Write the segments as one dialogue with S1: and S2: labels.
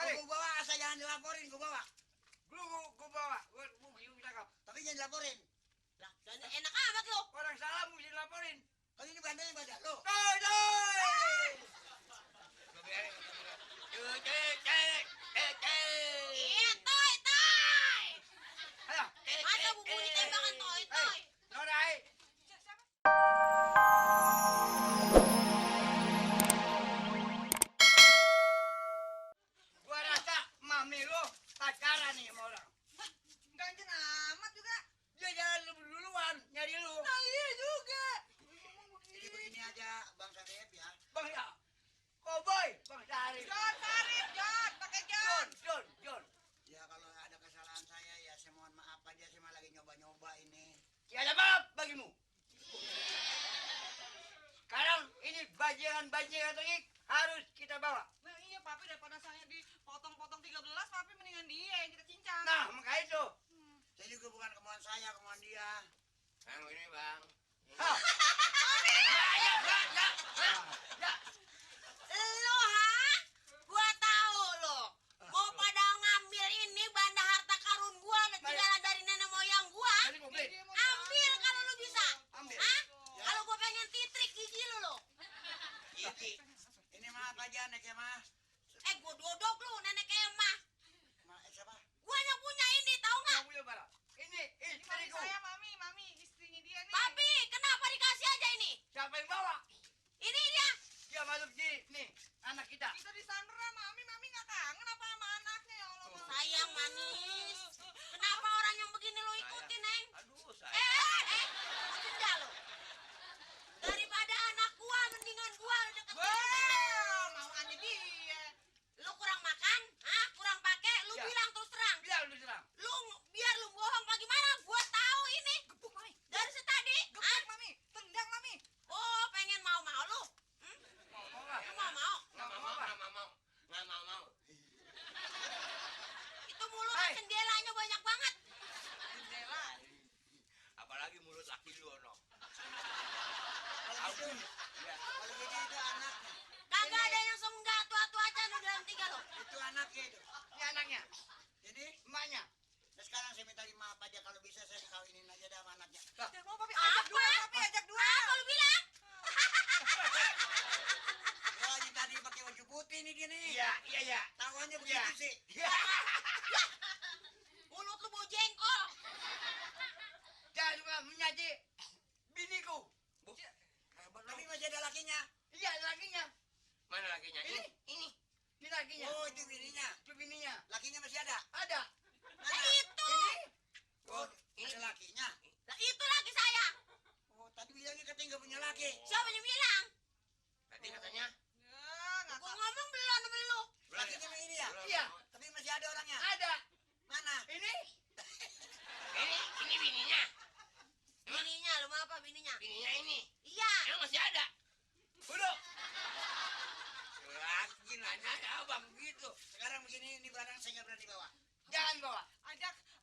S1: Gua bawa asal jangan dilaporin, gua bawa.
S2: Gua bawa. Gua tangkap.
S1: Tapi jangan dilaporin.
S3: Lah, enak amat lo.
S2: Orang salah mesti dilaporin.
S1: Kalau ini bandanya badak lo.
S2: Doi.
S3: Iya, toy.
S2: Ayo.
S3: Masa buku ditembakan toy.
S2: Norai. Gua rasa mami lo pacaran nih sama orang.
S4: Ganjen amat juga.
S2: Dia jalan duluan nyari lu.
S4: Nah iya juga.
S1: Jadi begini aja Bang Sarip ya.
S2: Bang ya. Cowboy, Bang Sarip.
S4: John Sarip, John. Pakai John.
S2: John.
S1: Ya kalau ada kesalahan saya ya saya mohon maaf aja, saya mah lagi nyoba-nyoba ini.
S2: Tiada maaf bagimu. Sekarang ini bajiran ini harus kita bawa.
S4: Nah iya papi, daripada saya dipotong-potong 13, papi mendingan dia yang kita cincang.
S2: Nah, makanya itu.
S1: Saya juga bukan kemauan saya, kemauan dia.
S2: Yang ini, Bang.
S3: Lo gua tahu lo. Mau pada ngambil ini banda harta karun gua tinggalan dari nenek moyang gua.
S2: Tadi mau beli.
S3: Ambil kalau lu bisa.
S2: Ambil.
S3: Hah? Kalau gua pengen titrik gigi lu lo.
S1: Gigi. Ini maaf aja nek ya mah.
S3: Gua dodok lu nenek emah.
S1: Siapa?
S3: Gua yang punya ini, tahu nggak?
S2: Yang punya barang. Ini
S4: Ini mami
S2: istriku.
S4: saya, mami istrinya dia nih.
S3: Papi, kenapa dikasih aja ini?
S2: Siapa yang bawa?
S3: Ini dia.
S2: Dia masuk sini. Nih, anak kita.
S4: Kita disandera, mami nggak kangen apa sama anaknya ya Allah. Mami.
S3: Sayang manis. Kenapa orang yang begini lu ikutin, Neng?
S2: Aduh, saya.
S3: Ikutin dah lu. Daripada anak gua, mendingan gua lu deketin.
S4: Wah, mau aneh dia.
S3: Lu kurang makan, kurang pakai, lu
S2: Ya.
S3: bilang terus terang.
S2: Biar lu serang.
S3: Lu biar lu bohong apa gimana? Gua tahu ini.
S4: Gebuk mami.
S3: Dari setadi.
S4: Gebuk mami. Tendang mami.
S3: Oh, pengen mau lu?
S2: Mau nggak?
S3: Lu mau?
S2: Nggak mau.
S3: Itu mulut
S2: Hai.
S3: jendelanya banyak banget.
S4: Jendela.
S2: Apalagi mulut laki lu, ono.
S1: Kalau gitu, kalau gitu itu anaknya.
S3: Kagak ada yang senggak tua-tua aja lu dalam tiga lo.
S1: Itu anaknya itu.
S2: Ini anaknya.
S1: Ini,
S2: Emaknya.
S1: nah sekarang saya minta maaf aja kalau bisa saya dikawinin aja dah sama anaknya.
S4: Ya mau papi ajak dua, papi ajak dua.
S3: Apa lu bilang?
S1: Gua aja tadi pakai baju putih nih gini.
S2: Iya.
S1: Tahuannya begitu
S2: Iya.
S1: sih.
S3: Mulut lu bau jengkol.
S2: Jangan suka menyaji biniku.
S1: Tapi masih ada lakinya.
S2: Iya, lakinya.
S5: Mana lakinya?
S2: Ini. Ini lakinya.
S1: Oh itu bininya.
S2: Itu bininya.
S1: Lakinya masih ada.
S2: Ada.
S1: Mana?
S3: Itu.
S2: Ini.
S1: Oh ada lakinya.
S3: Lah itu lagi saya.
S1: Oh tadi bilangnya katanya nggak punya laki.
S3: Siapa yang bilang?
S5: Tadi katanya.
S4: Ya, nggak
S3: Gua
S4: tahu.
S3: ngomong belum sama lu.
S1: Lakinya mah ini ya.
S2: Iya.
S1: Tapi masih ada orangnya.
S2: Ada.
S1: Mana?
S2: Ini.
S5: Ini bininya.
S3: Bininya, lu mau apa bininya?
S5: Bininya ini.
S3: Iya.
S5: Emang masih ada.
S2: Duduk.
S5: Lagi nanya ya abang gitu.
S1: Sekarang begini ini barang saya nggak berani bawa.
S2: Jangan bawa.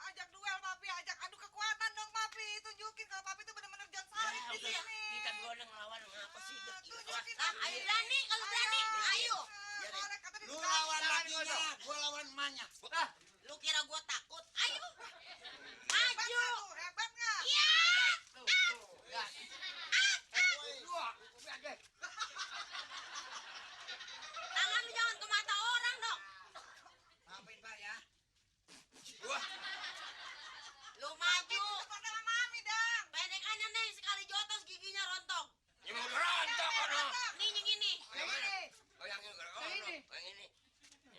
S4: Ajak duel papi, ajak adu kekuatan dong papi. Tunjukin kalau papi itu benar-benar John Sarip di
S5: udah.
S4: sini.
S5: Kita dua udah ngelawan apa sih?
S4: Tunjukin
S3: Lah, ayo berani kalau berani. Ayo.
S1: Lu lawan lakinya, gua lawan emaknya.
S2: Ah,
S3: Lu kira gua takut? Ayo.
S4: Hebat
S3: Maju.
S4: nggak lu? Hebat nggak?
S3: Iya.
S2: tuh. Ya. Dua. Oke.
S3: Tangan lu jangan ke mata orang dong.
S1: Maafin Pak ya.
S5: Wah,
S3: Lu maju.
S4: Cepat sama mami dong.
S3: Pendekannya nih sekali jotos giginya rontok.
S5: ini mau berontak ono.
S3: Nih yang ini.
S5: Yang mana?
S2: Ini.
S5: Oh yang ini. Oh,
S2: Yang ini.
S5: Yang ini.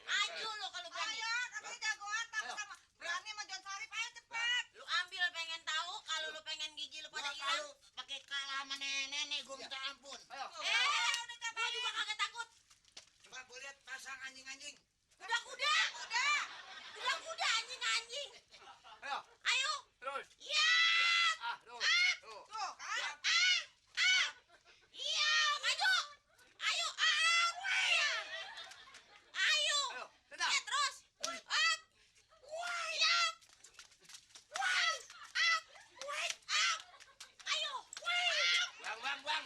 S3: Maju lu kalau berani.
S4: Ayo, katanya jagoan tapi
S2: Ayo.
S4: sama berani sama John Sarip. Ayo cepat.
S3: Lu ambil pengen tahu kalau lu pengen gigi lu pada
S1: Gua
S3: hilang.
S1: kalau pakai kalah sama nenek gua minta ampun.
S2: Ayo.
S3: Gua juga kagak takut.
S1: Coba gua lihat pasang anjing-anjing.
S3: Kuda-kuda. Kuda-kuda anjing-anjing.
S2: Ayo.
S3: Ayo.
S2: Terus.
S3: Ya.
S2: Ah, tuh. Tuh.
S4: Tuh kan.
S3: Iya, maju. Ayo. Wah. Ayo.
S2: Ayo. Tenang.
S3: Ya terus. Up. Wah. Ya. Wah. Up. Wait up. Ayo. Wait.
S5: Bang.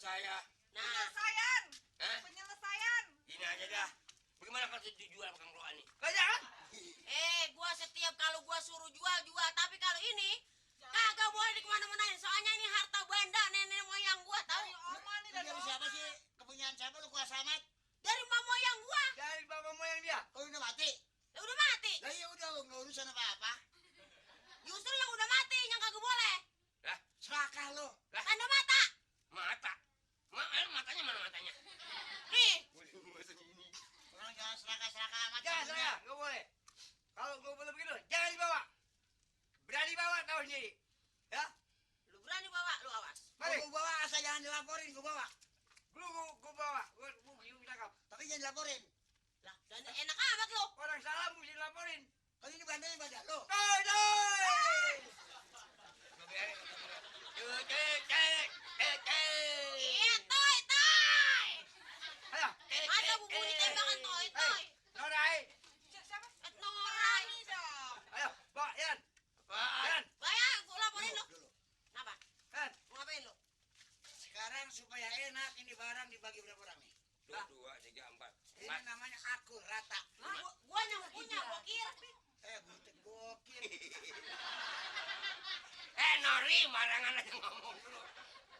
S5: saya.
S3: Nah,
S4: Penyelesaian.
S5: Hah?
S4: Penyelesaian.
S5: Gini aja dah. Bagaimana kalau dijual Kang Rohani?
S2: Lah jangan.
S3: gua setiap kalau gua suruh jual, tapi kalau ini kagak boleh dikemana-manain. Soalnya ini harta benda nenek moyang gua tahu.
S4: Dari Oma nih,
S1: Ini
S4: dari
S1: dari
S4: Oma.
S1: siapa sih? Kepunyaan siapa lu kuasa amat?
S3: Dari mak moyang gua.
S2: Dari bapak moyang dia.
S1: Kalau udah mati?
S3: Ya udah mati.
S1: Lah ya udah lu nggak urusan apa-apa.
S3: Justru yang udah mati yang kagak boleh.
S5: Lah,
S1: Serakah lu.
S3: Tanda mata.
S5: mata. Matanya mana matanya?
S3: Nih,
S1: Orang jangan serakah-serakah amat.
S2: Jangan
S1: kamunya.
S2: saya, nggak boleh. Kalau nggak boleh begitu, jangan dibawa. Berani bawa tahu sendiri. Ya,
S3: lu berani bawa, lu awas.
S2: mari.
S1: Gua bawa asal jangan dilaporin, gua bawa.
S2: Gua bawa. Gua bingung tangkap.
S1: Tapi jangan dilaporin.
S3: Lah, dan enak amat lu.
S2: Orang salah mesti laporin.
S1: Kalau ini bandanya badan lu.
S2: Doi, doi.
S3: Iya, toy, toy.
S2: Ayo,
S3: Masa buku ditembakan toy, toy.
S2: Norai.
S4: Siapa?
S3: Norai.
S4: dong.
S2: Ayo, bawa Yan.
S5: Apaan?
S2: Yan,
S3: Bayar, gua laporin lu.
S1: Dulu.
S3: Kenapa?
S2: Yan.
S3: Mau ngapain lu?
S1: Sekarang supaya enak ini barang dibagi berapa orang nih?
S5: 2, 3, 4.
S1: Ini namanya akur rata.
S3: Gua yang punya, gua kira.
S1: Butik gokil.
S5: Nori, barangan aja ngomong dulu.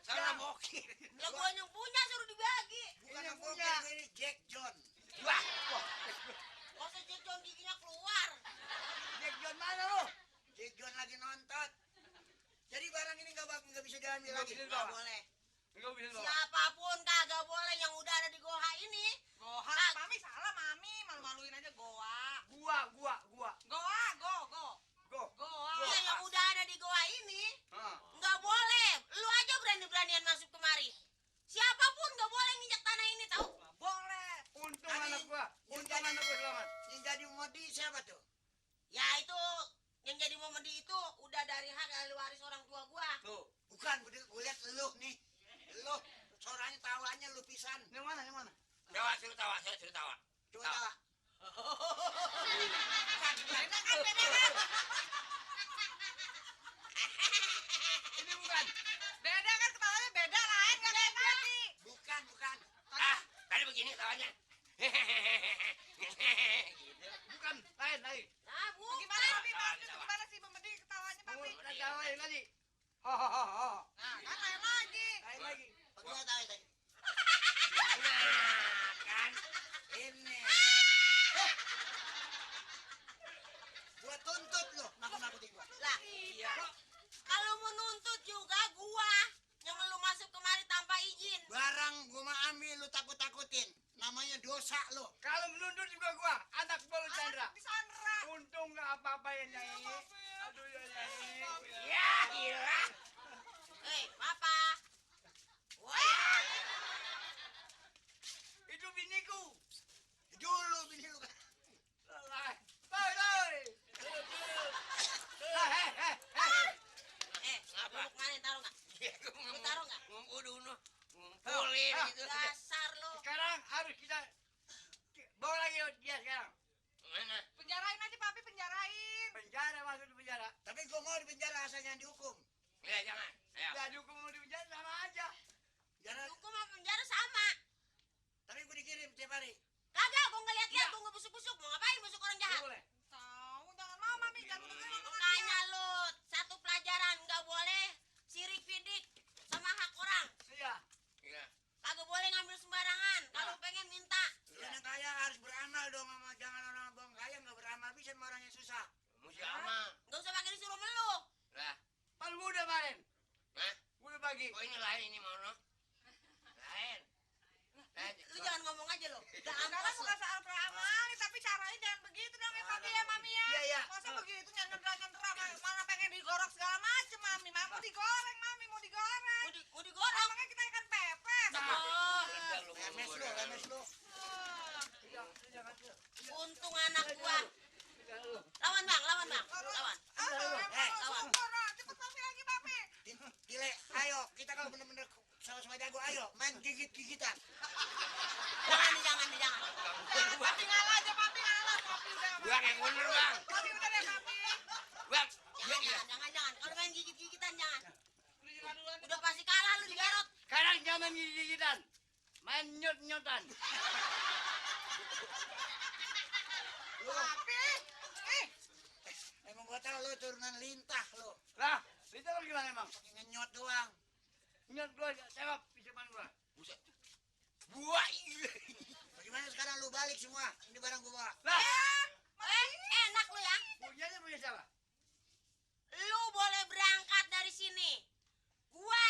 S5: Salah bokir.
S3: Lah gua yang punya suruh dibagi.
S1: Bukan
S2: Ini
S1: yang
S2: punya.
S1: gokil, ini Jack John.
S5: Wah,
S3: Gak usah jejon giginya keluar.
S2: Jack John mana lu?
S1: Jack John lagi nonton. Jadi barang ini nggak bisa diambil
S2: Nggak
S1: lagi.
S2: bisa
S3: Gak boleh.
S2: Enggak bisa bawa.
S3: Siapapun kagak boleh yang udah ada di goa ini.
S4: Goha. Mami salah, Mami. Malu-maluin aja goa.
S2: Gua.
S4: Goa, go.
S2: Go.
S4: Goa.
S3: Iya, yang udah ada di goa ini
S2: Hah.
S3: nggak boleh. Lu aja berani-beranian masuk kemari. Siapapun nggak boleh nginjak tanah ini tahu.
S4: Nggak boleh.
S2: Untung
S1: Tadi-
S2: anak gua. Untung anak gua selamat.
S1: Yang jadi modi siapa tuh?
S3: Ya itu yang jadi momedi itu udah dari hak ahli waris orang tua gua.
S2: Tuh.
S1: Bukan, gue lihat lu nih. Lu, suaranya tawanya lu pisan.
S2: Yang mana? Yang mana?
S5: Jawa suruh tawa, saya suruh tawa.
S1: Coba tawa.
S4: Beda kan?
S2: Ini bukan.
S4: Beda kan kepalanya beda lain kan kayak tadi.
S1: Bukan.
S5: Tadi begini tawanya. Gitu.
S2: Bukan. Lain.
S3: Nah, bu.
S4: Gimana Mami? Gimana sih Memedi ketawanya
S2: Kamu
S4: Mami?
S2: pernah tawain tadi. Ho.
S4: Nah, kan lain lagi.
S2: Lain lagi.
S1: Bagaimana tahu tadi?
S5: Nah, kan.
S1: Ini. Gua tuntut lu, nakut-nakutin gua.
S3: Lah,
S5: Iya.
S3: kalau mau nuntut juga gua yang lu masuk kemari tanpa izin.
S1: Barang gua mau ambil lu takut-takutin. Namanya dosa lu.
S2: Kalau menuntut juga gua, anak Bolu Chandra.
S4: Anak disandra.
S2: Untung nggak apa-apa ya Nyai. Aduh ya Nyai.
S5: Ya, gila.
S3: Hei, papa. Wah,
S2: Itu biniku.
S1: Dulu bini lu kan.
S2: Lah. Doi. Hei.
S5: Apa?
S3: lu kemarin taruh nggak?
S5: Iya, gua
S3: Lu taruh nggak?
S5: ngumpul dulu. Ngumpulin
S2: Ah,
S5: gitu.
S3: Dasar lu.
S2: Sekarang harus kita bawa lagi dia sekarang.
S5: Mana?
S4: Penjarain aja Papi, penjarain.
S2: Penjara, masuk di penjara.
S1: Tapi gua mau di penjara asal jangan dihukum.
S5: Ya, jangan. Ayo.
S2: Ya dihukum mau di penjara sama aja.
S1: Jangan.
S3: Hukum sama penjara sama.
S1: Tapi gua dikirim tiap hari.
S3: Kagak, gua nggak lihat-lihat,
S2: Iya.
S3: gua nggak busuk-busuk. Mau ngapain busuk orang
S2: Nggak
S3: jahat?
S2: boleh.
S4: Tahu, jangan mau Mami, jangan dengerin omongan
S3: Makanya
S4: dia.
S3: lu satu pelajaran nggak boleh sirik fidik sama hak orang.
S2: Iya.
S5: Iya.
S3: Kagak boleh ngambil sembarangan. Kalau pengen minta.
S1: Lu yang kaya harus beramal dong, sama jangan orang abang kaya nggak beramal bisa sama orang yang susah.
S5: Mesti aman.
S3: Nggak usah pakai disuruh meluk.
S5: Lah.
S2: Pan gua udah kemarin.
S5: Hah?
S2: Gua udah bagi.
S5: Oh, ini lain ini mau no. Lain. Lain.
S3: Lu jangan ngomong aja lo. Udah
S4: Sekarang
S3: ampas
S4: bukan
S3: lo.
S4: soal beramal, tapi caranya jangan begitu dong ya Papi ya Mami ya.
S2: Iya.
S4: Masa begitu nyandera-nyandera, mana pengen digorok segala macem Mami. Mami mau digoreng Mami, mau digoreng.
S3: Mau digoreng.
S4: Emangnya kita ikan pepes.
S3: Oh,
S5: Udah lu
S1: Lemes lu,
S5: ngomong.
S1: lemes lu.
S3: untung anak gua. Lawan bang, lawan. Lawan.
S4: Lawan. Cepet Papi lagi Papi.
S1: Gile, ayo kita kalau bener-bener sama-sama jago, ayo main gigit-gigitan.
S3: Jangan.
S4: Papi ngalah aja Papi ngalah. Papi udah.
S5: Bang, yang bener, Bang.
S4: Papi udah deh Papi.
S5: Bang. Iya, iya.
S3: Jangan. Kalau main gigit-gigitan jangan.
S4: Lu juga duluan.
S3: Udah pasti kalah lu di Garot.
S2: Sekarang zaman gigi main nyot-nyotan.
S4: Papi.
S1: Emang gua tahu lu turunan lintah lu.
S2: Lah, itu kan gimana emang?
S1: Pakai ngenyot doang.
S2: Nyot gua tengok pijaman gua.
S5: Buset. Buah.
S1: Bagaimana sekarang lu balik semua? Ini barang gua bawa.
S2: Lah,
S3: Enak lu ya.
S2: punyanya punya siapa?
S3: Lu boleh berangkat dari sini. Gua